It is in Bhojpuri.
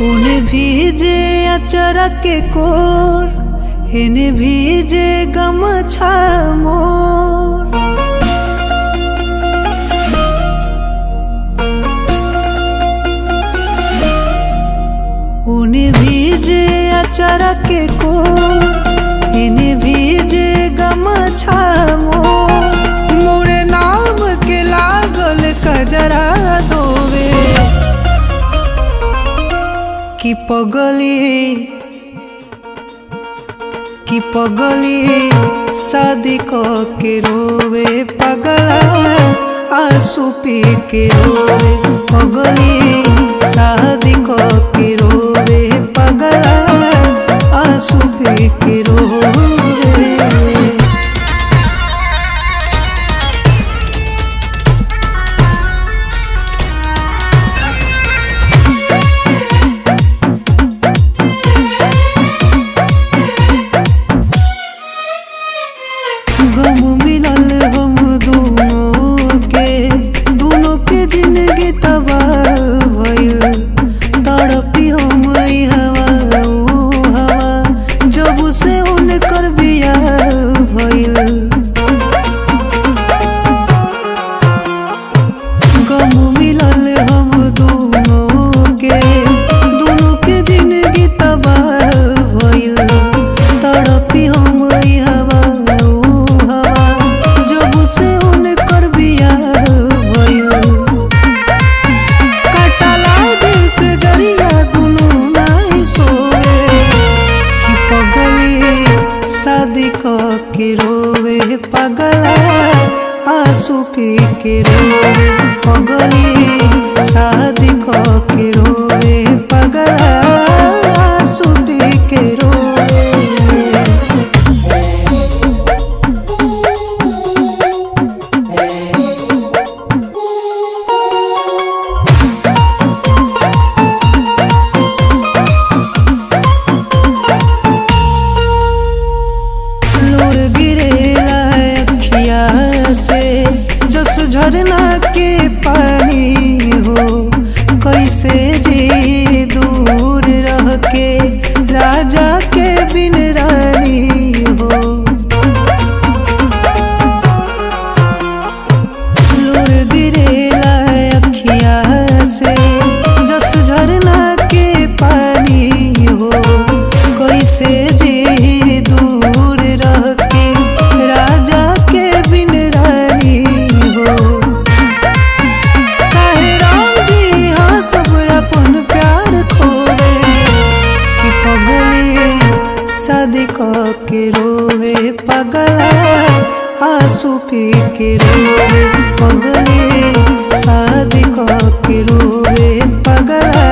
उन्हें भीजे अचरा के कोर, इन्हें भीजे गमछा मोर। उन्हें भीजे अचरा के कोर, इन्हें भीजे गमछा मोर। मोरे नाम के लागल कजरा धोवे कि पगली शादी के रोवे पगला आंसू पी के रोवे। पगली शादी के रोवे पगला आंसू पी के रोवे। गम मिलल हम दोनों के जिंदगी तबाह भइल। तड़पी हम हवा ओ हवा जब से उनकर बियाह भइल। गम मिलल हम दोनों के जिंदगी तबाह भइल। तड़पी हम हवा से उनकर बियाह भइल। कटला दिल से जरिया दुनू नहीं सोवे कि पगली शादी के रोवे पगला आंसू पी के रोवे। पगली शादी के रोवे पगला आंसू पी के रोवे। जस झरना के पानी हो कैसे जी दूर रह के राजा के बिन रानी हो। लोर गिरेला अखिया से जस झरना के पानी हो कैसे जी दूर रह के राजा के बिन रानी हो। काहे राम जी हाँ सब अपन प्यार खोवे कि पगली शादी के रोवे पगला आंसू पी के रोवे। पगली शादी के रोवे पगला